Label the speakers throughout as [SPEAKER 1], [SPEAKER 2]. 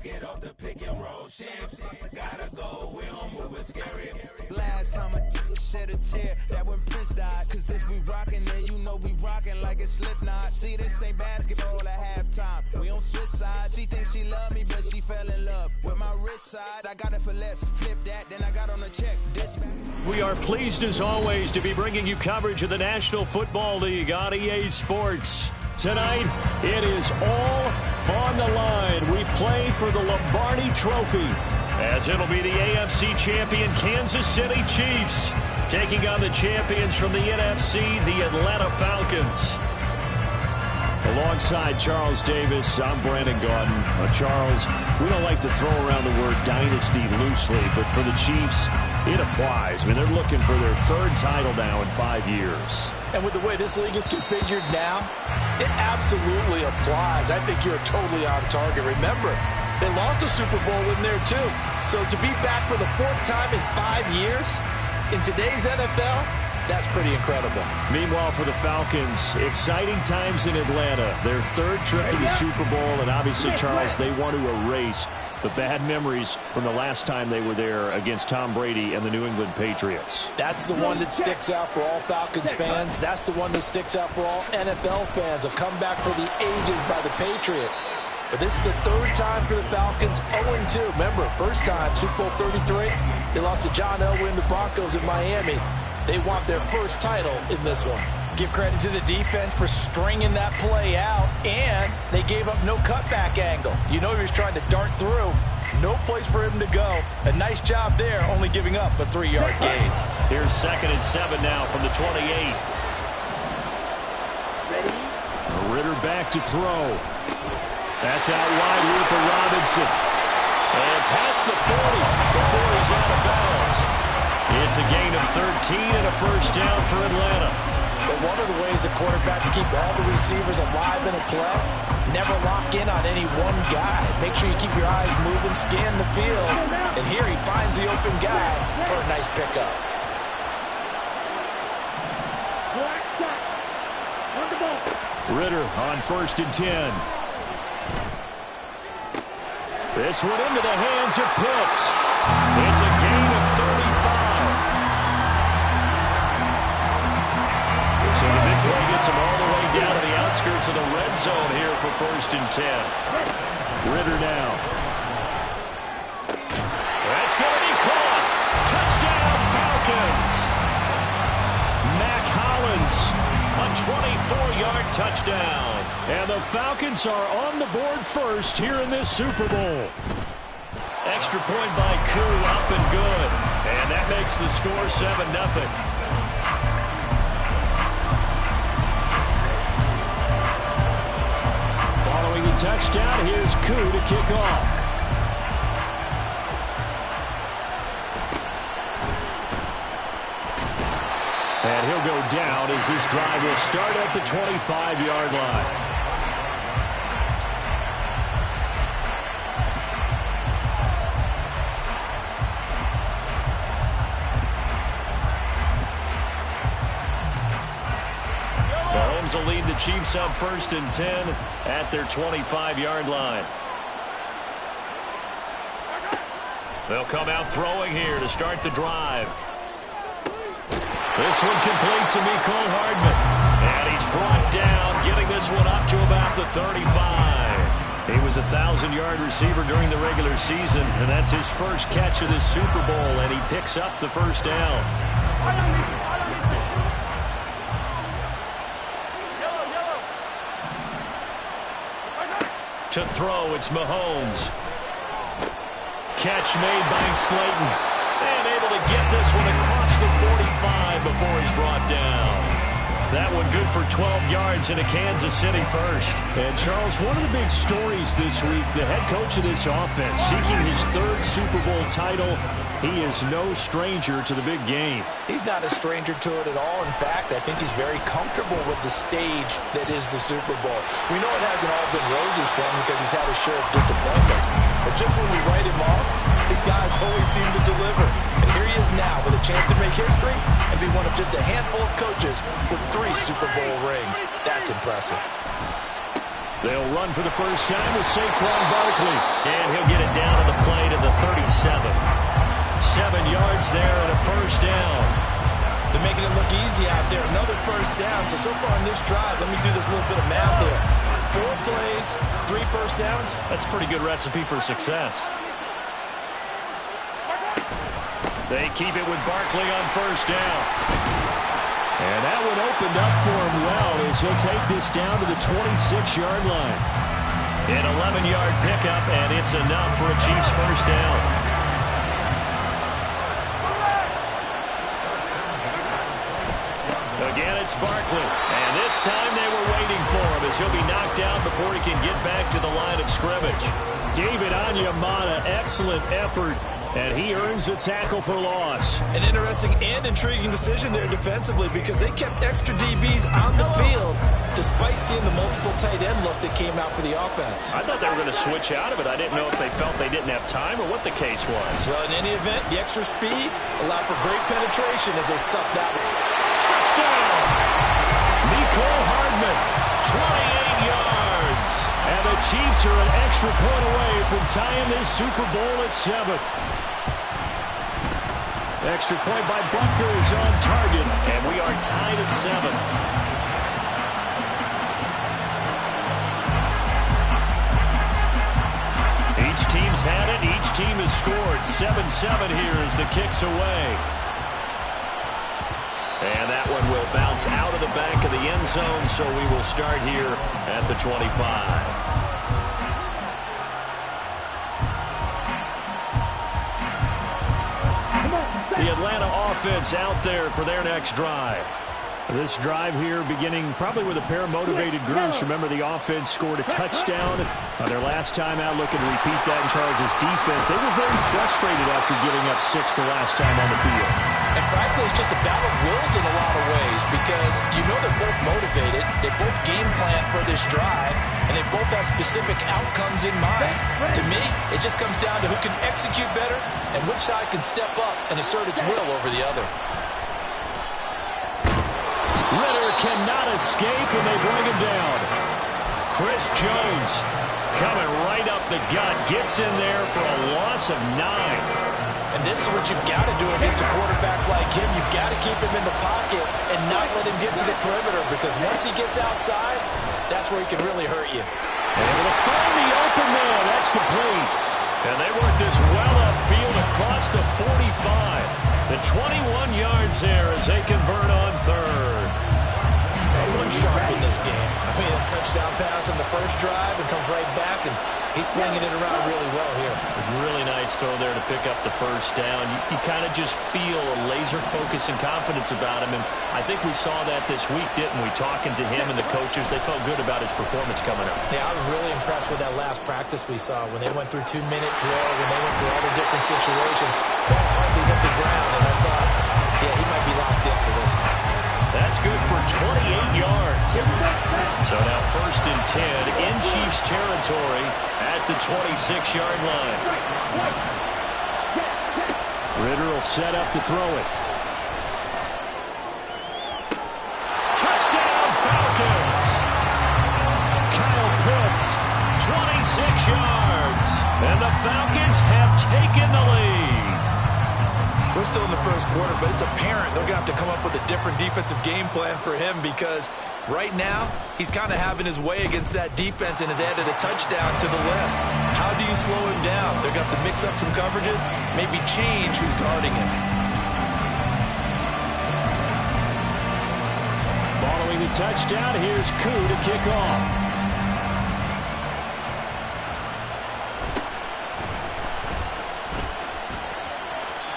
[SPEAKER 1] get off the pick and roll shit. Gotta go, we don't move it scary.
[SPEAKER 2] Last time I shed a tear, that when Prince died. Cause if we rockin', then you know we rockin' like it's Slipknot. See, this ain't basketball at halftime. We on switch sides. She thinks she love me, but she fell in love with my rich side. I got it for less. Flip that, then I got on a check.
[SPEAKER 3] We are pleased as always to be bringing you coverage of the National Football League on EA Sports. Tonight, it is all on the line. We play for the Lombardi Trophy, as it'll be the AFC champion Kansas City Chiefs taking on the champions from the NFC, the Atlanta Falcons. Alongside Charles Davis, I'm Brandon Gaudin. Charles, we don't like to throw around the word dynasty loosely, but for the Chiefs, it applies. I mean, they're looking for their third title now in 5 years.
[SPEAKER 4] And with the way this league is configured now, it absolutely applies. I think you're totally on target. Remember, they lost a Super Bowl in there too. So to be back for the fourth time in 5 years in today's NFL, that's pretty incredible.
[SPEAKER 3] Meanwhile, for the Falcons, exciting times in Atlanta. Their third trip to the Super Bowl, and obviously, Charles, they want to erase the bad memories from the last time they were there against Tom Brady and the New England Patriots.
[SPEAKER 4] That's the one that sticks out for all Falcons fans. That's the one that sticks out for all NFL fans. A comeback for the ages by the Patriots. But this is the third time for the Falcons, 0-2. Remember, first time, Super Bowl 33, they lost to John Elway and the Broncos in Miami. They want their first title in this one. Give credit to the defense for stringing that play out, and they gave up no cutback angle. You know he was trying to dart through. No place for him to go. A nice job there, only giving up a 3-yard gain.
[SPEAKER 3] Here's 2nd and 7 now from the 28. Ritter back to throw. That's out wide here for Robinson. And past the 40 before he's out of bounds. It's a gain of 13 and a first down for Atlanta.
[SPEAKER 4] But one of the ways the quarterbacks keep all the receivers alive in a play, never lock in on any one guy. Make sure you keep your eyes moving, scan the field. And here he finds the open guy for a nice pickup.
[SPEAKER 3] Ritter on 1st and 10. This one into the hands of Pitts. It's a gain of 35. So the big play gets him all the way down to the outskirts of the red zone here for 1st and 10. Ritter now. That's going to be caught. Touchdown, Falcons. Mac Hollins, a 24-yard touchdown. And the Falcons are on the board first here in this Super Bowl. Extra point by Koo, up and good. And that makes the score 7-0. Following the touchdown, here's Koo to kick off. And he'll go down as this drive will start at the 25-yard line. Mahomes will lead the Chiefs up 1st and 10 at their 25-yard line. They'll come out throwing here to start the drive. This one complete to Mecole Hardman. And he's brought down, getting this one up to about the 35. He was a 1,000-yard receiver during the regular season, and that's his first catch of this Super Bowl, and he picks up the first down. To throw, it's Mahomes. Catch made by Slayton. And able to get this one across the 45 before he's brought down. That one good for 12 yards into Kansas City first. And, Charles, one of the big stories this week, the head coach of this offense, seeking his third Super Bowl title. He is no stranger to the big game.
[SPEAKER 4] He's not a stranger to it at all. In fact, I think he's very comfortable with the stage that is the Super Bowl. We know it hasn't all been roses for him because he's had a share of disappointments. But just when we write him off, his guys always seem to deliver. And here he is now with a chance to make history and be one of just a handful of coaches with 3 Super Bowl rings. That's impressive.
[SPEAKER 3] They'll run for the first time with Saquon Barkley. And he'll get it down to the play to the 37. 7 yards there and a first down.
[SPEAKER 4] They're making it look easy out there. Another first down. So far in this drive, let me do this little bit of math here. 4 plays, 3 first downs.
[SPEAKER 3] That's a pretty good recipe for success. They keep it with Barkley on first down. And that one opened up for him well as he'll take this down to the 26-yard line. An 11-yard pickup, and it's enough for a Chiefs first down. Again, it's Barkley. And this time they were waiting for him as he'll be knocked down before he can get back to the line of scrimmage. David Onyemata, excellent effort. And he earns a tackle for loss.
[SPEAKER 4] An interesting and intriguing decision there defensively because they kept extra DBs on the field despite seeing the multiple tight end look that came out for the offense.
[SPEAKER 3] I thought they were going to switch out of it. I didn't know if they felt they didn't have time or what the case was.
[SPEAKER 4] Well, in any event, the extra speed allowed for great penetration as they stuffed that one.
[SPEAKER 3] Touchdown! Mecole Hardman, 28 yards. And the Chiefs are an extra point away from tying this Super Bowl at 7. Extra point by Butker is on target, and we are tied at 7. Each team's had it. Each team has scored. 7-7 here as the kick's away. And that one will bounce out of the back of the end zone, so we will start here at the 25. The Atlanta offense out there for their next drive. This drive here beginning probably with a pair of motivated groups. Remember, the offense scored a touchdown on their last time out, looking to repeat that in Charles' defense. They were very frustrated after giving up 6 the last time on the field.
[SPEAKER 4] And frankly, it's just a battle of wills in a lot of ways because you know they're both motivated. They both game plan for this drive, and they both have specific outcomes in mind. To me, it just comes down to who can execute better and which side can step up and assert its will over the other.
[SPEAKER 3] Ritter cannot escape, and they bring him down. Chris Jones coming right up the gut, gets in there for a loss of 9.
[SPEAKER 4] And this is what you've got to do against a quarterback like him. You've got to keep him in the pocket and not let him get to the perimeter because once he gets outside, that's where he can really hurt you.
[SPEAKER 3] Able to find the open man. That's complete. And they work this well upfield across the 45. The 21 yards there as they convert on third.
[SPEAKER 4] Someone sharp in this game. I mean, a touchdown pass in the first drive and comes right back, and he's flinging it around really well here.
[SPEAKER 3] Really nice throw there to pick up the first down. You kind of just feel a laser focus and confidence about him, and I think we saw that this week, didn't we? Talking to him and the coaches, they felt good about his performance coming up.
[SPEAKER 4] Yeah, I was really impressed with that last practice we saw when they went through 2-minute drill, when they went through all the different situations. Ball hardly hit the ground, and I thought, yeah, he might be locked in for this one.
[SPEAKER 3] That's good for 28 yards. So now 1st and 10 in Chiefs territory at the 26-yard line. Ritter will set up to throw it. Touchdown Falcons! Kyle Pitts, 26 yards. And the Falcons have taken the lead.
[SPEAKER 4] We're still in the first quarter, but it's apparent they're going to have to come up with a different defensive game plan for him because right now he's kind of having his way against that defense and has added a touchdown to the list. How do you slow him down? They're going to have to mix up some coverages, maybe change who's guarding him.
[SPEAKER 3] Following the touchdown, here's Koo to kick off.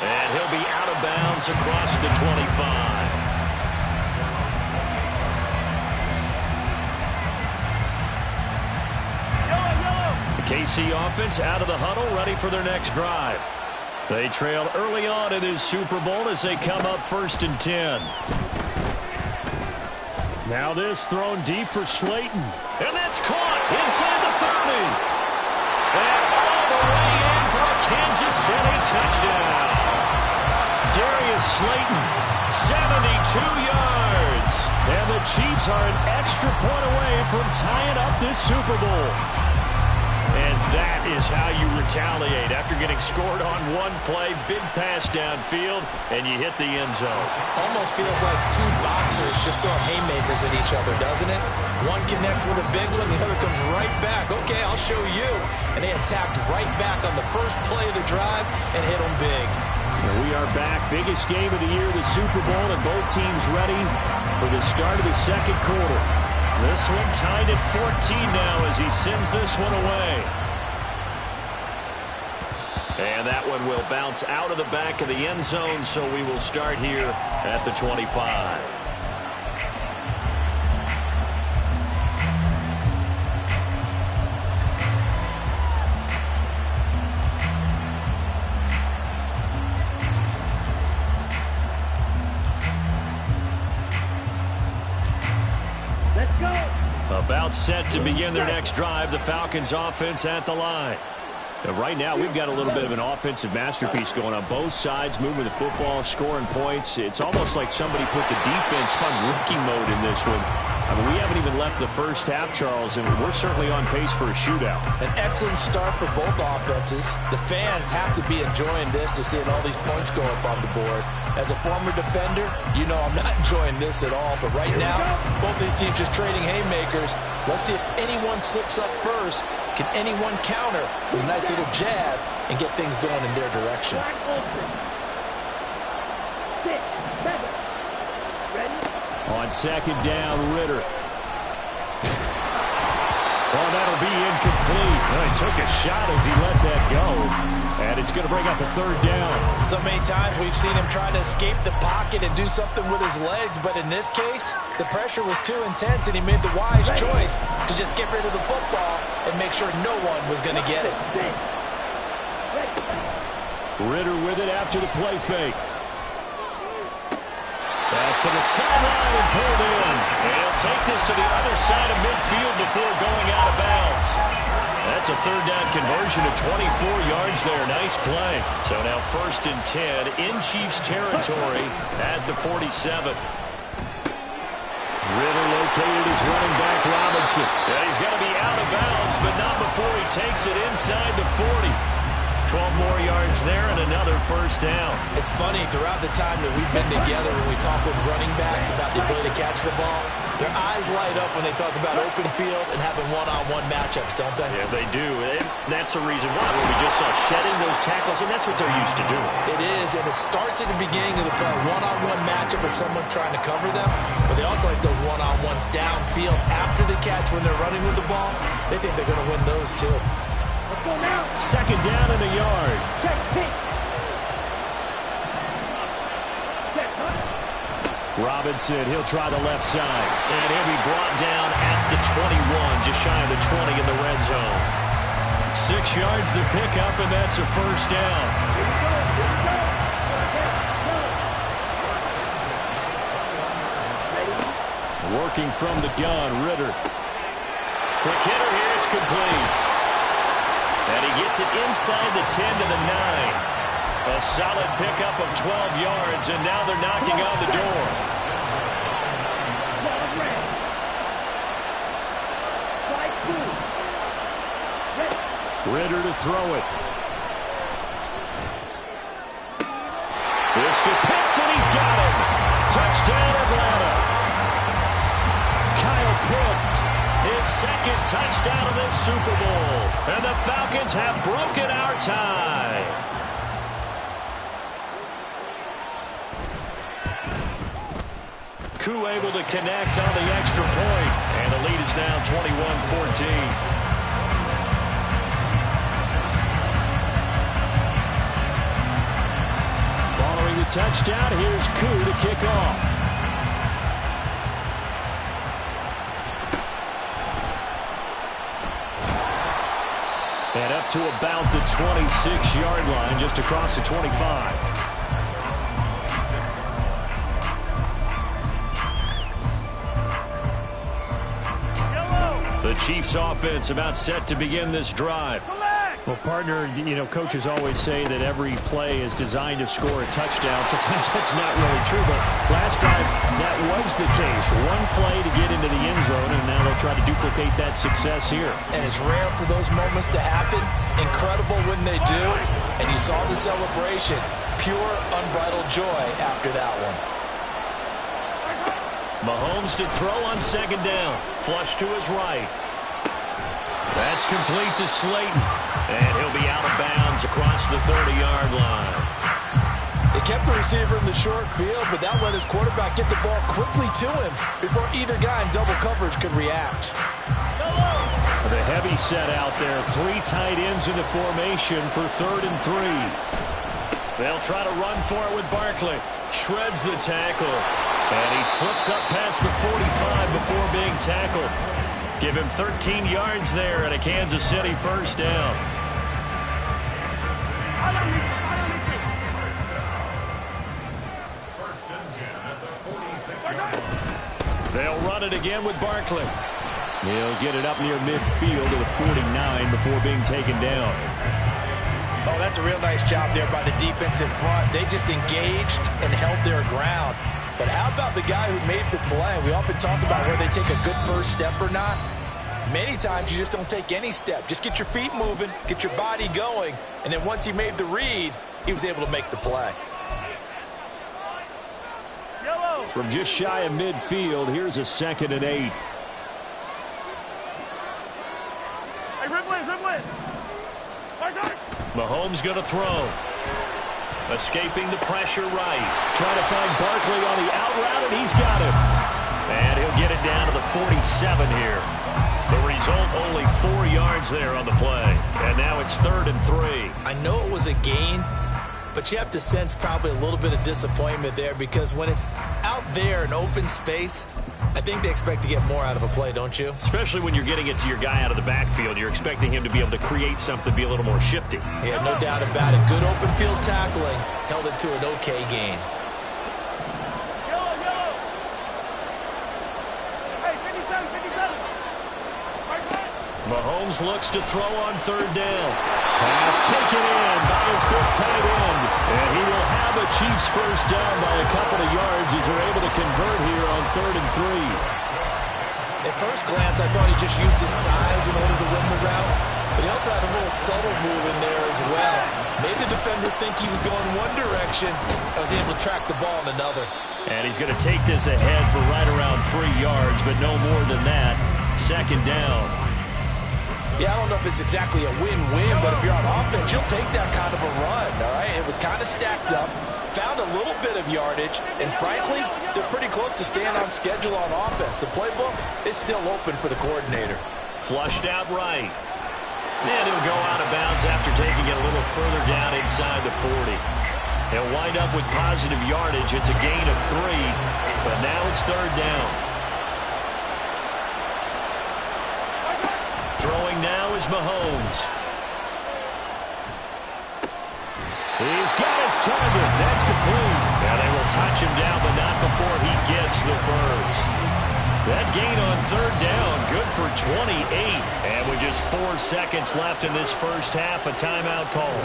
[SPEAKER 3] And he'll be out of bounds across the 25. The KC offense out of the huddle, ready for their next drive. They trail early on in this Super Bowl as they come up 1st and 10. Now this thrown deep for Slayton. And that's caught inside the 30. And all the way in for a Kansas City touchdown. Darius Slayton, 72 yards. And the Chiefs are an extra point away from tying up this Super Bowl. And that is how you retaliate. After getting scored on one play, big pass downfield, and you hit the end zone.
[SPEAKER 4] Almost feels like two boxers just throwing haymakers at each other, doesn't it? One connects with a big one, the other comes right back. Okay, I'll show you. And they attacked right back on the first play of the drive and hit them big.
[SPEAKER 3] We are back. Biggest game of the year, the Super Bowl, and both teams ready for the start of the second quarter. This one tied at 14 now as he sends this one away. And that one will bounce out of the back of the end zone, so we will start here at the 25. About set to begin their next drive. The Falcons offense at the line. And right now we've got a little bit of an offensive masterpiece going on both sides, moving the football, scoring points. It's almost like somebody put the defense on rookie mode in this one. I mean, we haven't even left the first half, Charles, and we're certainly on pace for a shootout.
[SPEAKER 4] An excellent start for both offenses. The fans have to be enjoying this to seeing all these points go up on the board. As a former defender, you know I'm not enjoying this at all. But right now, both these teams just trading haymakers. Let's see if anyone slips up first. Can anyone counter with a nice little jab and get things going in their direction?
[SPEAKER 3] On second down, Ritter. Oh, that'll be incomplete. Well, he took a shot as he let that go. And it's going to bring up a third down.
[SPEAKER 4] So many times we've seen him trying to escape the pocket and do something with his legs. But in this case, the pressure was too intense, and he made the wise choice to just get rid of the football and make sure no one was going to get it.
[SPEAKER 3] Ritter with it after the play fake. Pass to the sideline and pulled in. And he'll take this to the other side of midfield before going out of bounds. That's a third down conversion to 24 yards there. Nice play. So now 1st and 10 in Chiefs territory at the 47. Ritter located as running back Robinson. And he's got to be out of bounds, but not before he takes it inside the 40. 12 more yards there and another first down.
[SPEAKER 4] It's funny, throughout the time that we've been together, when we talk with running backs about the ability to catch the ball, their eyes light up when they talk about open field and having one-on-one matchups, don't they?
[SPEAKER 3] Yeah, they do. And that's the reason why. When we just saw shedding those tackles, and that's what they're used to doing.
[SPEAKER 4] It is, and it starts at the beginning of the play. One-on-one matchup if someone's trying to cover them, but they also like those one-on-ones downfield after the catch when they're running with the ball. They think they're going to win those, too.
[SPEAKER 3] Second down in the yard. Robinson, he'll try the left side. And he'll be brought down at the 21, just shy of the 20 in the red zone. 6 yards the pickup, and that's a first down. Working from the gun, Ritter. Quick hitter here, it's complete. And he gets it inside the 10 to the 9. A solid pickup of 12 yards, and now they're knocking on the door. Ritter to throw it. This to Pitts, and he's got it. Touchdown, Atlanta. Kyle Pitts. His second touchdown of this Super Bowl. And the Falcons have broken our tie. Koo able to connect on the extra point. And the lead is now 21-14. Following the touchdown, here's Koo to kick off. And up to about the 26-yard line, just across the 25. The Chiefs offense about set to begin this drive. Well, partner, you know, coaches always say that every play is designed to score a touchdown. Sometimes that's not really true, but last time that was the case. One play to get into the end zone, and now they'll try to duplicate that success here.
[SPEAKER 4] And it's rare for those moments to happen. Incredible when they do. And you saw the celebration. Pure, unbridled joy after that one.
[SPEAKER 3] Mahomes to throw on second down. Flush to his right. That's complete to Slayton. And he'll be out of bounds across the 30-yard line.
[SPEAKER 4] They kept the receiver in the short field, but that let his quarterback get the ball quickly to him before either guy in double coverage could react.
[SPEAKER 3] The heavy set out there. 3 tight ends into formation for 3rd and 3. They'll try to run for it with Barkley. Shreds the tackle. And he slips up past the 45 before being tackled. Give him 13 yards there and a Kansas City first down. They'll run it again with Barkley. He'll get it up near midfield to the 49 before being taken down.
[SPEAKER 4] Oh, that's a real nice job there by the defense in front. They just engaged and held their ground. But how about the guy who made the play? We often talk about whether they take a good first step or not. Many times you just don't take any step. Just get your feet moving, get your body going, and then once he made the read, he was able to make the play.
[SPEAKER 3] From just shy of midfield, here's a 2nd and 8. Mahomes going to throw. Escaping the pressure right. Trying to find Barkley on the out route, and he's got him. And he'll get it down to the 47 here. The result, only 4 yards there on the play. And now it's 3rd and 3.
[SPEAKER 4] I know it was a gain, but you have to sense probably a little bit of disappointment there because when it's out there in open space, I think they expect to get more out of a play, don't you?
[SPEAKER 3] Especially when you're getting it to your guy out of the backfield. You're expecting him to be able to create something, be a little more shifty.
[SPEAKER 4] Yeah, no doubt about it. Good open field tackling. Held it to an okay gain.
[SPEAKER 3] Mahomes looks to throw on 3rd down. Pass taken in by his big tight end. And he will have a Chiefs first down by a couple of yards as they're able to convert here on 3rd and 3.
[SPEAKER 4] At first glance, I thought he just used his size in order to win the route. But he also had a little subtle move in there as well. Made the defender think he was going one direction. I was able to track the ball in another.
[SPEAKER 3] And he's going to take this ahead for right around 3 yards, but no more than that. 2nd down.
[SPEAKER 4] Yeah, I don't know if it's exactly a win-win, but if you're on offense, you'll take that kind of a run, all right? It was kind of stacked up, found a little bit of yardage, and frankly, they're pretty close to staying on schedule on offense. The playbook is still open for the coordinator.
[SPEAKER 3] Flushed out right. And he'll go out of bounds after taking it a little further down inside the 40. He'll wind up with positive yardage. It's a gain of 3, but now it's 3rd down. Throwing now is Mahomes. He's got his target. That's complete. Now they will touch him down, but not before he gets the first. That gain on 3rd down, good for 28. And with just 4 seconds left in this first half, a timeout call.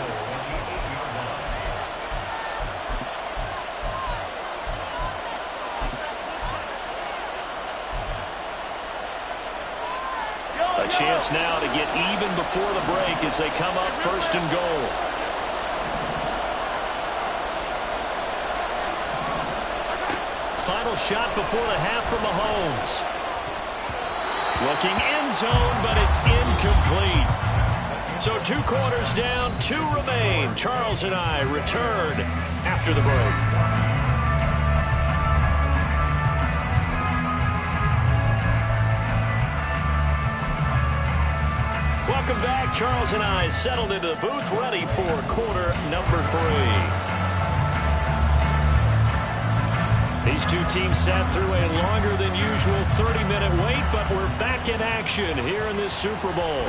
[SPEAKER 3] A chance now to get even before the break as they come up 1st and goal. Final shot before the half for Mahomes. Looking end zone, but it's incomplete. So 2 quarters down, 2 remain. Charles and I return after the break. Welcome back. Charles and I settled into the booth, ready for quarter number 3. These two teams sat through a longer than usual 30-minute wait, but we're back in action here in this Super Bowl.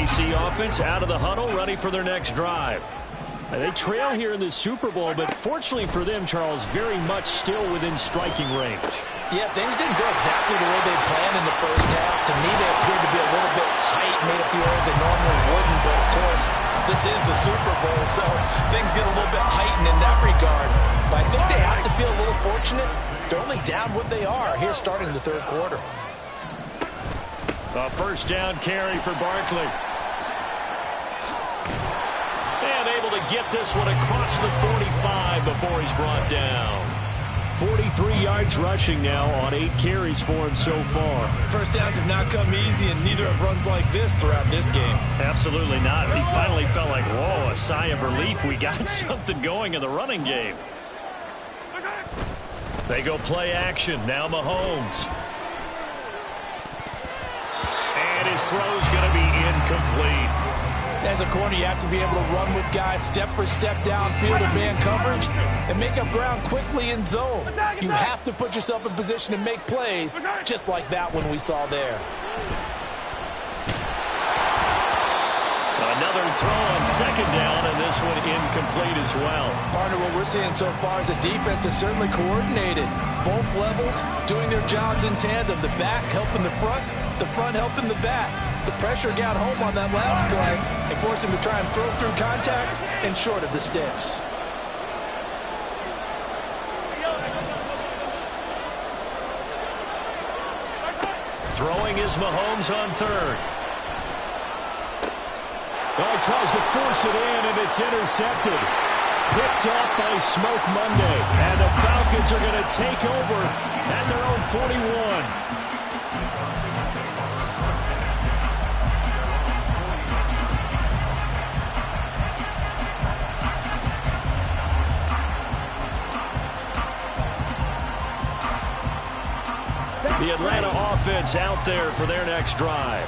[SPEAKER 3] KC offense out of the huddle, ready for their next drive. They trail here in this Super Bowl, but fortunately for them, Charles, very much still within striking range.
[SPEAKER 4] Yeah, things didn't go exactly the way they planned in the first half. To me, they appeared to be a little bit tight, made a few errors they normally wouldn't. But, of course, this is the Super Bowl, so things get a little bit heightened in that regard. But I think they have to feel a little fortunate. They're only down what they are here starting the third quarter.
[SPEAKER 3] A first down carry for Barkley. And able to get this one across the 45 before he's brought down. 43 yards rushing now on 8 carries for him so far.
[SPEAKER 5] First downs have not come easy, and neither have runs like this throughout this game.
[SPEAKER 3] Absolutely not. He finally felt like, whoa, a sigh of relief. We got something going in the running game. They go play action. Now Mahomes. And his throw's going to be incomplete.
[SPEAKER 4] As a corner, you have to be able to run with guys step for step downfield in man coverage and make up ground quickly in zone. You have to put yourself in position to make plays, just like that one we saw there.
[SPEAKER 3] Another throw on second down, and this one incomplete as well.
[SPEAKER 4] Partner, what we're seeing so far is the defense is certainly coordinated. Both levels doing their jobs in tandem. The back helping the front helping the back. The pressure got home on that last play and forced him to try and throw through contact and short of the sticks.
[SPEAKER 3] Throwing is Mahomes on third.
[SPEAKER 6] Oh, he tries to force it in, and it's intercepted. Picked off by Smoke Monday. And the Falcons are going to take over at their own 41.
[SPEAKER 3] The Atlanta offense out there for their next drive.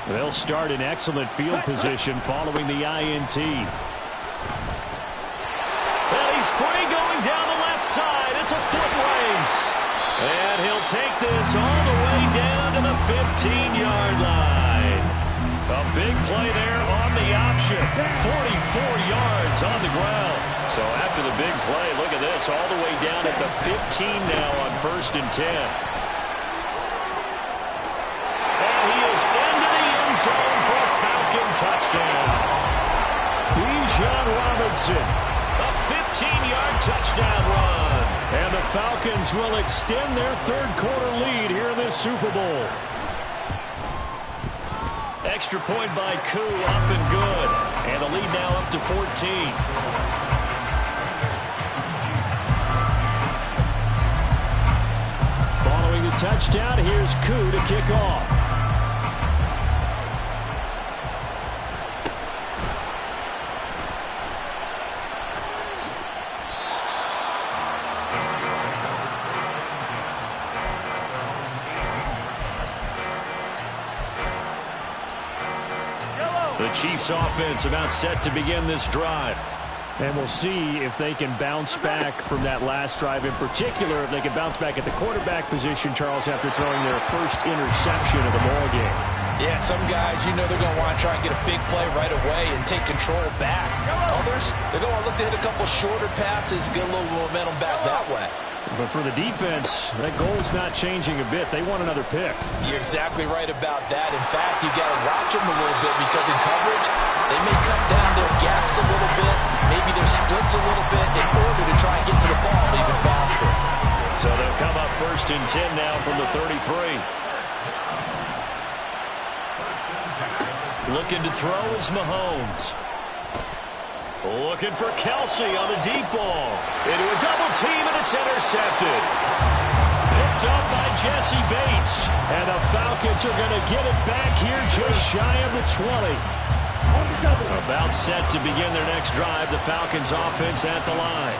[SPEAKER 3] They'll start in excellent field position following the INT. And he's free going down the left side. It's a foot race. And he'll take this all the way down to the 15-yard line. A big play there on the option. 44 yards on the ground. So after the big play, look at this, all the way down at the 15 now on 1st and 10. Zone for a Falcon touchdown.
[SPEAKER 6] Bijan Robinson.
[SPEAKER 3] A 15-yard touchdown run.
[SPEAKER 6] And the Falcons will extend their third quarter lead here in this Super Bowl.
[SPEAKER 3] Extra point by Koo, up and good. And the lead now up to 14.
[SPEAKER 6] Following the touchdown, here's Koo to kick off.
[SPEAKER 3] The Chiefs offense about set to begin this drive.
[SPEAKER 6] And we'll see if they can bounce back from that last drive. In particular, if they can bounce back at the quarterback position, Charles, after throwing their first interception of the ballgame.
[SPEAKER 4] Yeah, some guys, you know they're going to want to try and get a big play right away and take control back. Others, they're going to look to hit a couple shorter passes, get a little momentum back that way.
[SPEAKER 6] But for the defense, that goal's not changing a bit. They want another pick.
[SPEAKER 4] You're exactly right about that. In fact, you got to watch them a little bit because in coverage, they may cut down their gaps a little bit, maybe their splits a little bit in order to try and get to the ball even faster.
[SPEAKER 3] So they'll come up 1st and 10 now from the 33. Looking to throw is Mahomes. Looking for Kelsey on the deep ball. Into a double team, and it's intercepted. Picked up by Jesse Bates.
[SPEAKER 6] And the Falcons are going to get it back here just shy of the 20.
[SPEAKER 3] About set to begin their next drive, the Falcons offense at the line.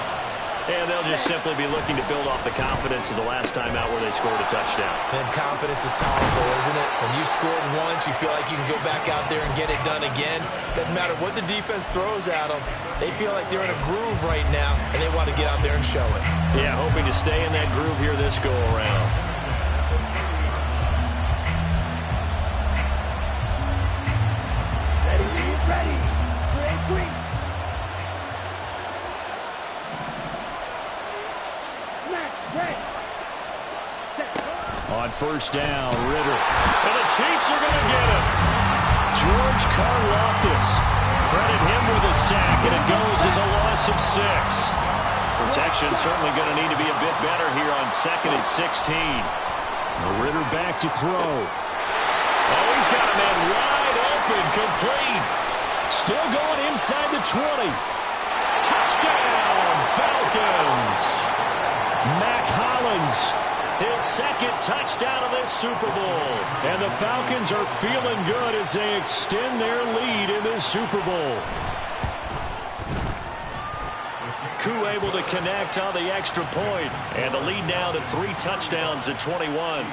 [SPEAKER 3] And they'll just simply be looking to build off the confidence of the last time out where they scored a touchdown.
[SPEAKER 5] And confidence is powerful, isn't it? When you scored once, you feel like you can go back out there and get it done again. Doesn't matter what the defense throws at them. They feel like they're in a groove right now, and they want to get out there and show it.
[SPEAKER 3] Yeah, hoping to stay in that groove here this go-around.
[SPEAKER 6] first down. Ritter. And the Chiefs are going to get him. George Karlaftis. Credit him with a sack, and it goes as a loss of 6. Protection certainly going to need to be a bit better here on 2nd and 16. Ritter back to throw. Oh, he's got a man wide open, complete. Still going inside the 20. Touchdown, Falcons. Mac Hollins, his 2nd touchdown of this Super Bowl. And the Falcons are feeling good as they extend their lead in this Super Bowl. Koo able to connect on the extra point, and the lead now to 3 touchdowns at 21.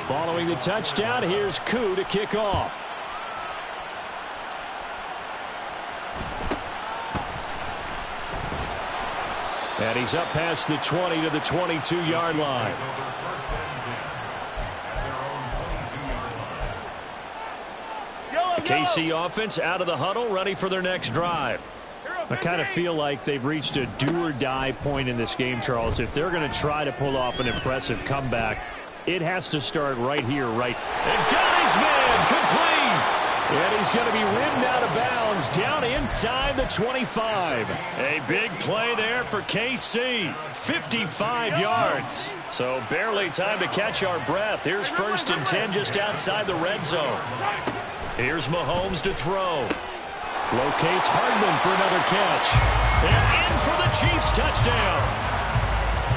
[SPEAKER 6] Following the touchdown, here's Koo to kick off. And he's up past the 20 to the 22-yard line. The KC offense out of the huddle, ready for their next drive. I kind of feel like they've reached a do-or-die point in this game, Charles. If they're going to try to pull off an impressive comeback, it has to start right here, right. And got his man complete. And he's going to be ridden out of bounds down inside the 25. A big play there for KC. 55 yards. So barely time to catch our breath. Here's 1st and 10 just outside the red zone. Here's Mahomes to throw. Locates Hardman for another catch. And in for the Chiefs touchdown.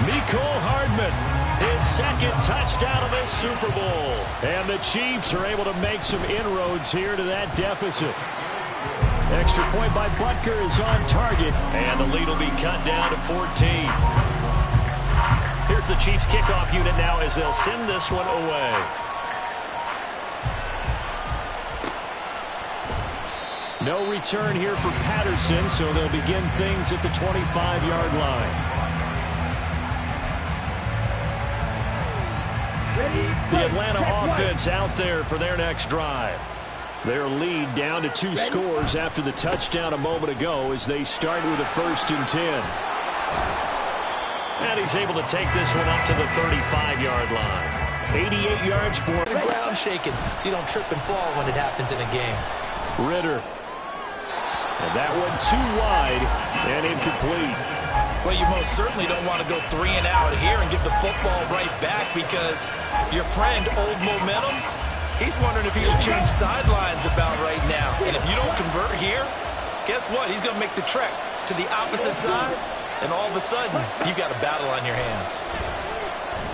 [SPEAKER 6] Mecole Hardman, his 2nd touchdown of this Super Bowl. And the Chiefs are able to make some inroads here to that deficit. Extra point by Butker is on target. And the lead will be cut down to 14. Here's the Chiefs kickoff unit now as they'll send this one away. No return here for Patterson, so they'll begin things at the 25-yard line. The Atlanta offense out there for their next drive. Their lead down to 2 scores after the touchdown a moment ago as they start with a 1st and 10. And he's able to take this one up to the 35-yard line. 88 yards for
[SPEAKER 5] the ground shaking so you don't trip and fall when it happens in a game.
[SPEAKER 6] Ritter. And that one too wide and incomplete.
[SPEAKER 5] Well, you most certainly don't want to go 3 and out here and give the football right back because your friend, Old Momentum, he's wondering if he should change sidelines about right now. And if you don't convert here, guess what? He's going to make the trek to the opposite side, and all of a sudden, you've got a battle on your hands.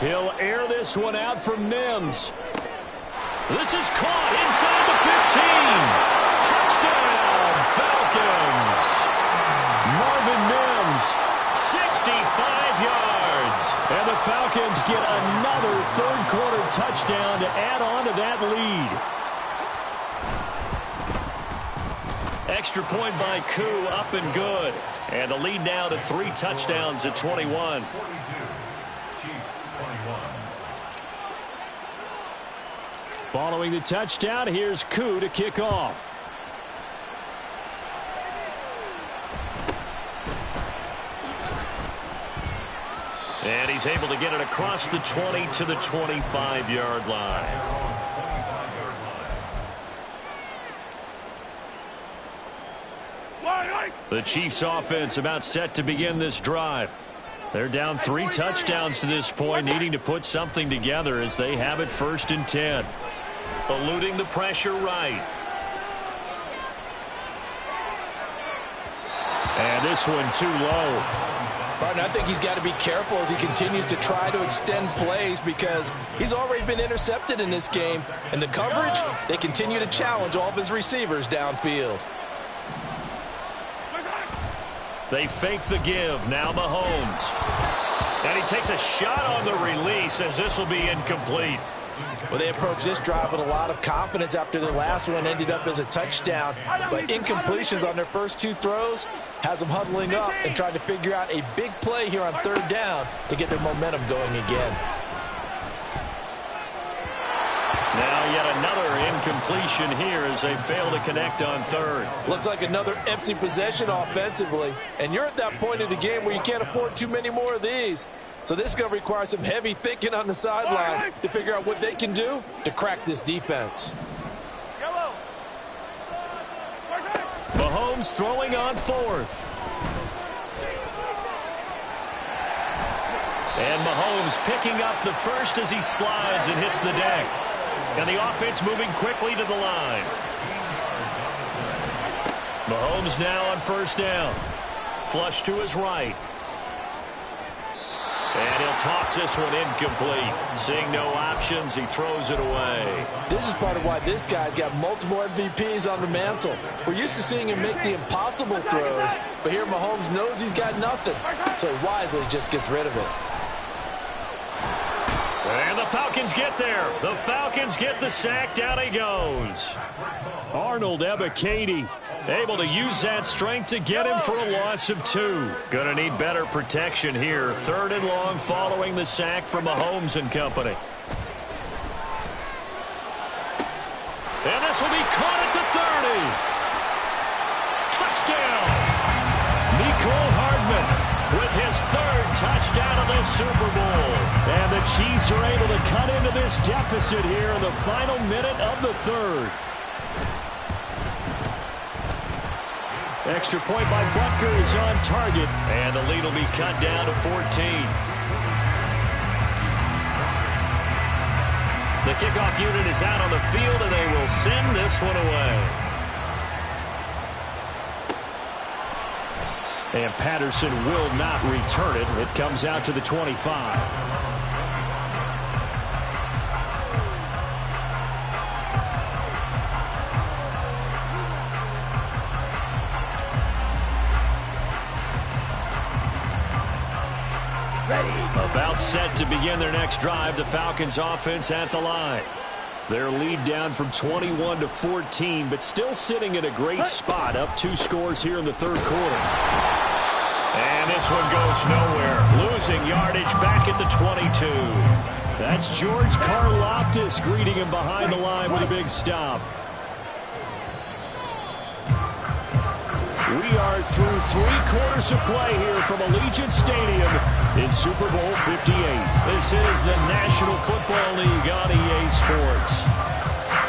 [SPEAKER 6] He'll air this one out for Mims. This is caught inside the 15. Touchdown, Falcons. Marvin Mims, 65 yards. And the Falcons get another third-quarter touchdown to add on to that lead. Extra point by Koo, up and good. And the lead now to 3 touchdowns at 21. Following the touchdown, here's Koo to kick off. And he's able to get it across the 20 to the 25-yard line. The Chiefs offense about set to begin this drive. They're down 3 touchdowns to this point, needing to put something together as they have it 1st and 10. Eluding the pressure right. And this one too low.
[SPEAKER 4] Martin, I think he's got to be careful as he continues to try to extend plays because he's already been intercepted in this game. And the coverage, they continue to challenge all of his receivers downfield.
[SPEAKER 3] They fake the give. Now Mahomes. And he takes a shot on the release as this will be incomplete.
[SPEAKER 4] Well, they approached this drive with a lot of confidence after their last one ended up as a touchdown. But incompletions on their first 2 throws has them huddling up and trying to figure out a big play here on 3rd down to get their momentum going again.
[SPEAKER 3] Now yet another incompletion here as they fail to connect on third.
[SPEAKER 4] Looks like another empty possession offensively, and you're at that point in the game where you can't afford too many more of these. So this is going to require some heavy thinking on the sideline to figure out what they can do to crack this defense.
[SPEAKER 3] Mahomes throwing on fourth. And Mahomes picking up the first as he slides and hits the deck. And the offense moving quickly to the line. Mahomes now on first down. Flush to his right. And he'll toss this one incomplete. Seeing no options, he throws it away.
[SPEAKER 4] This is part of why this guy's got multiple MVPs on the mantle. We're used to seeing him make the impossible throws, but here Mahomes knows he's got nothing, so he wisely just gets rid of it.
[SPEAKER 3] And the Falcons get there. The Falcons get the sack. Down he goes.
[SPEAKER 6] Arnold Ebiketie able to use that strength to get him for a loss of 2.
[SPEAKER 3] Going to need better protection here. Third and long following the sack from Mahomes and company.
[SPEAKER 6] And this will be caught at the 30. Touchdown. Mecole Hardman with his third touchdown of the Super Bowl. And the Chiefs are able to cut into this deficit here in the final minute of the third. Extra point by Butker is on target.
[SPEAKER 3] And the lead will be cut down to 14. The kickoff unit is out on the field, and they will send this one away.
[SPEAKER 6] And Patterson will not return it. It comes out to the 25. About set to begin their next drive. The Falcons offense at the line. Their lead down from 21 to 14, but still sitting at a great spot. Up 2 scores here in the third quarter.
[SPEAKER 3] And this one goes nowhere. Losing yardage back at the 22.
[SPEAKER 6] That's George Karlaftis greeting him behind the line with a big stop. We are through 3 quarters of play here from Allegiant Stadium in Super Bowl 58.
[SPEAKER 3] This is the National Football League on EA Sports.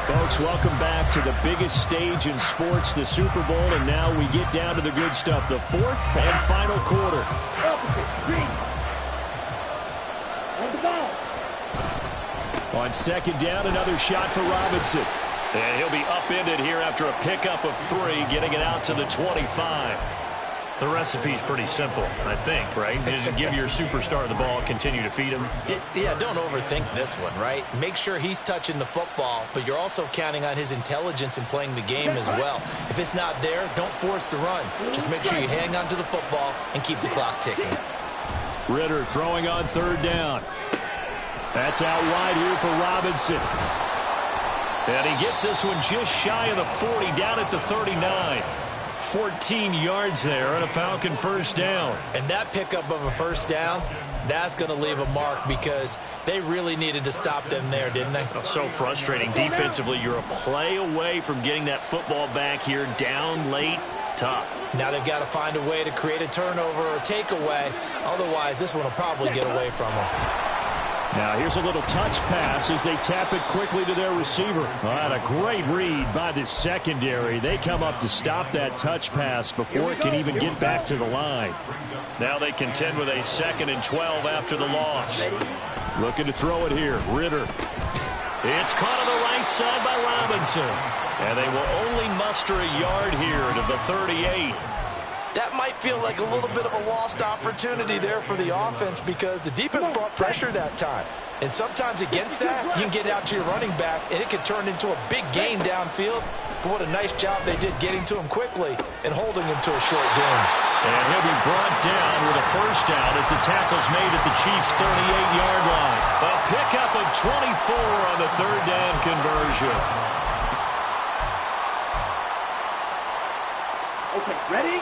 [SPEAKER 6] Folks, welcome back to the biggest stage in sports, the Super Bowl, and now we get down to the good stuff, the 4th and final quarter. On second down, another shot for Robinson.
[SPEAKER 3] And he'll be upended here after a pickup of 3, getting it out to the 25. The recipe's pretty simple, I think, right? Just give your superstar the ball, continue to feed him.
[SPEAKER 5] Yeah, don't overthink this one, right? Make sure he's touching the football, but you're also counting on his intelligence in playing the game as well. If it's not there, don't force the run. Just make sure you hang on to the football and keep the clock ticking.
[SPEAKER 6] Ritter throwing on third down. That's out wide here for Robinson.
[SPEAKER 3] And he gets this one just shy of the 40, down at the 39. 14 yards there on a Falcon first down.
[SPEAKER 5] And that pickup of a first down, that's going to leave a mark because they really needed to stop them there, didn't they?
[SPEAKER 3] Oh, so frustrating. Defensively, you're a play away from getting that football back here, down late. Tough.
[SPEAKER 5] Now they've got to find a way to create a turnover or a takeaway. Otherwise, this one will probably get away from them.
[SPEAKER 6] Now here's a little touch pass as they tap it quickly to their receiver. And a great read by the secondary. They come up to stop that touch pass before it can even get back to the line.
[SPEAKER 3] Now they contend with a 2nd and 12 after the loss.
[SPEAKER 6] Looking to throw it here. Ritter.
[SPEAKER 3] It's caught on the right side by Robinson. And they will only muster a yard here to the 38.
[SPEAKER 4] That might feel like a little bit of a lost opportunity there for the offense because the defense brought pressure that time. And sometimes against that, you can get out to your running back, and it can turn into a big gain downfield. But what a nice job they did getting to him quickly and holding him to a short gain.
[SPEAKER 3] And he'll be brought down with a first down as the tackle's made at the Chiefs' 38-yard line. A pickup of 24 on the third down conversion.
[SPEAKER 7] Okay, ready?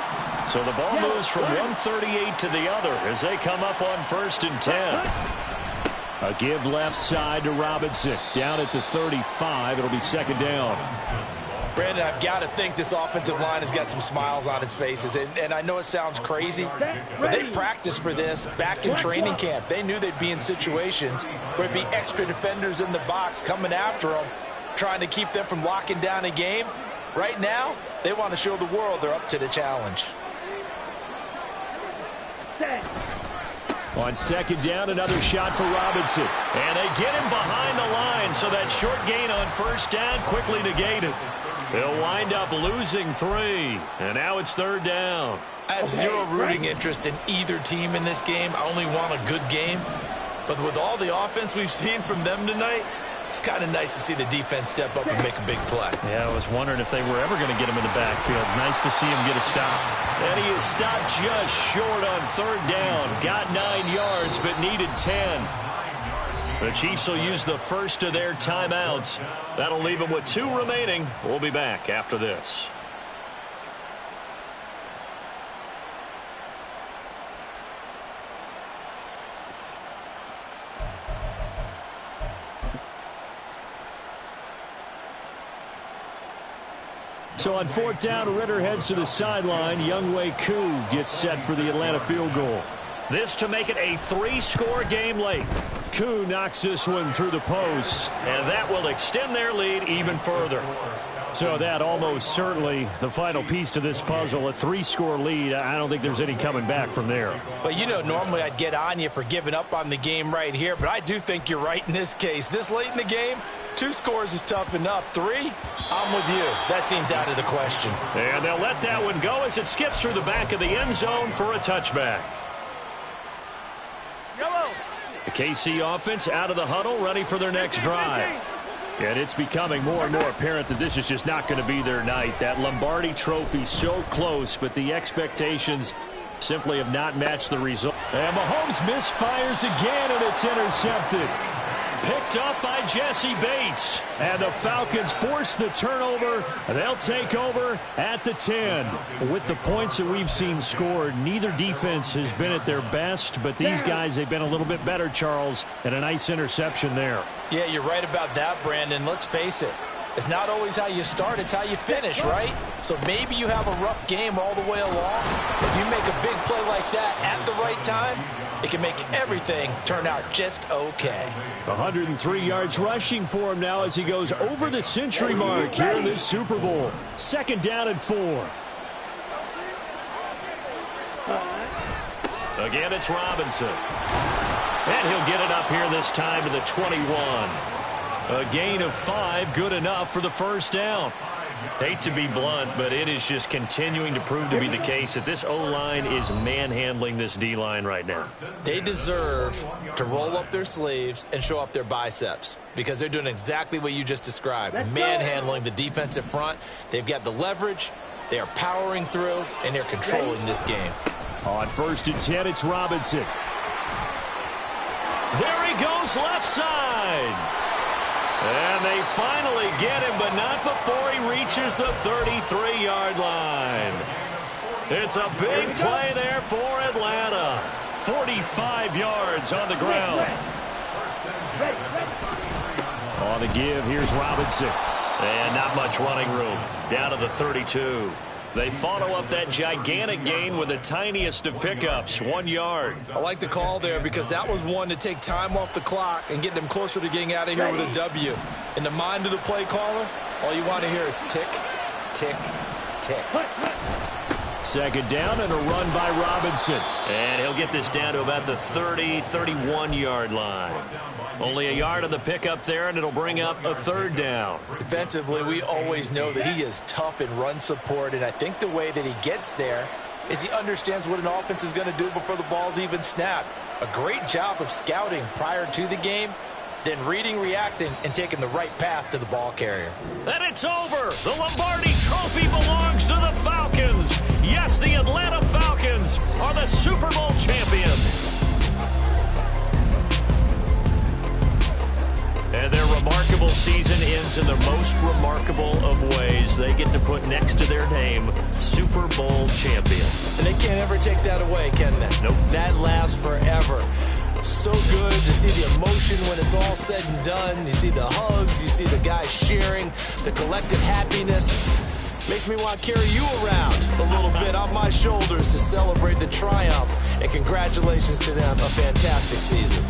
[SPEAKER 3] So the ball moves from 138 to the other as they come up on 1st and 10.
[SPEAKER 6] A give left side to Robinson. Down at the 35. It'll be second down.
[SPEAKER 5] Brandon, I've got to think this offensive line has got some smiles on its faces. And I know it sounds crazy, but they practiced for this back in training camp. They knew they'd be in situations where it'd be extra defenders in the box coming after them, trying to keep them from locking down a game. Right now, they want to show the world they're up to the challenge.
[SPEAKER 6] On second down, another shot for Robinson.
[SPEAKER 3] And they get him behind the line, so that short gain on first down quickly negated. They'll wind up losing 3, and now it's third down.
[SPEAKER 5] I have zero rooting interest in either team in this game. I only want a good game. But with all the offense we've seen from them tonight, it's kind of nice to see the defense step up and make a big play.
[SPEAKER 6] Yeah, I was wondering if they were ever going to get him in the backfield. Nice to see him get a stop.
[SPEAKER 3] And he is stopped just short on third down. Got 9 yards, but needed 10. The Chiefs will use the first of their timeouts. That'll leave them with 2 remaining. We'll be back after this.
[SPEAKER 6] So on fourth down, Ritter heads to the sideline. Younghoe Koo gets set for the Atlanta field goal.
[SPEAKER 3] This to make it a 3-score game late.
[SPEAKER 6] Koo knocks this one through the post.
[SPEAKER 3] And that will extend their lead even further.
[SPEAKER 6] So that almost certainly the final piece to this puzzle, a 3-score lead. I don't think there's any coming back from there.
[SPEAKER 5] But, you know, normally I'd get on you for giving up on the game right here, but I do think you're right in this case. This late in the game, 2 scores is tough enough. 3, I'm with you. That seems out of the question.
[SPEAKER 3] And they'll let that one go as it skips through the back of the end zone for a touchback.
[SPEAKER 6] The KC offense out of the huddle, ready for their next drive. And it's becoming more and more apparent that this is just not going to be their night. That Lombardi Trophy so close, but the expectations simply have not matched the result. And Mahomes misfires again, and it's intercepted. Picked up by Jesse Bates. And the Falcons force the turnover. They'll take over at the 10. With the points that we've seen scored, neither defense has been at their best, but these guys, they've been a little bit better, Charles, and a nice interception there.
[SPEAKER 5] Yeah, you're right about that, Brandon. Let's face it. It's not always how you start, it's how you finish, right? So maybe you have a rough game all the way along. If you make a big play like that at the right time, it can make everything turn out just okay.
[SPEAKER 6] 103 yards rushing for him now as he goes over the century mark here in this Super Bowl. Second down and 4.
[SPEAKER 3] Again, it's Robinson. And he'll get it up here this time to the 21. A gain of 5, good enough for the first down. Hate to be blunt, but it is just continuing to prove to be the case that this O-line is manhandling this D-line right now.
[SPEAKER 5] They deserve to roll up their sleeves and show up their biceps because they're doing exactly what you just described, manhandling the defensive front. They've got the leverage, they are powering through, and they're controlling this game.
[SPEAKER 6] On first and 10, it's Robinson.
[SPEAKER 3] There he goes left side. And they finally get him, but not before he reaches the 33-yard line. It's a big play there for Atlanta. 45 yards on the ground.
[SPEAKER 6] On the give, here's Robinson.
[SPEAKER 3] And not much running room. Down to the 32. They follow up that gigantic gain with the tiniest of pickups, 1 yard.
[SPEAKER 5] I like the call there because that was one to take time off the clock and get them closer to getting out of here with a W. In the mind of the play caller, all you want to hear is tick, tick, tick.
[SPEAKER 6] Second down and a run by Robinson.
[SPEAKER 3] And he'll get this down to about the 31-yard line. Only a yard on the pickup there, and it'll bring up a third down.
[SPEAKER 5] Defensively, we always know that he is tough in run support, and I think the way that he gets there is he understands what an offense is going to do before the ball's even snapped. A great job of scouting prior to the game, then reading, reacting, and taking the right path to the ball carrier.
[SPEAKER 3] And it's over. The Lombardi Trophy belongs to the Falcons. Yes, the Atlanta Falcons are the Super Bowl champions. And their remarkable season ends in the most remarkable of ways. They get to put next to their name, Super Bowl champion.
[SPEAKER 5] And they can't ever take that away, can they?
[SPEAKER 3] Nope.
[SPEAKER 5] That lasts forever. So good, to see the emotion when it's all said and done. You see the hugs, you see the guys cheering, the collective happiness. Makes me want to carry you around a little bit on my shoulders to celebrate the triumph. And congratulations to them, a fantastic season.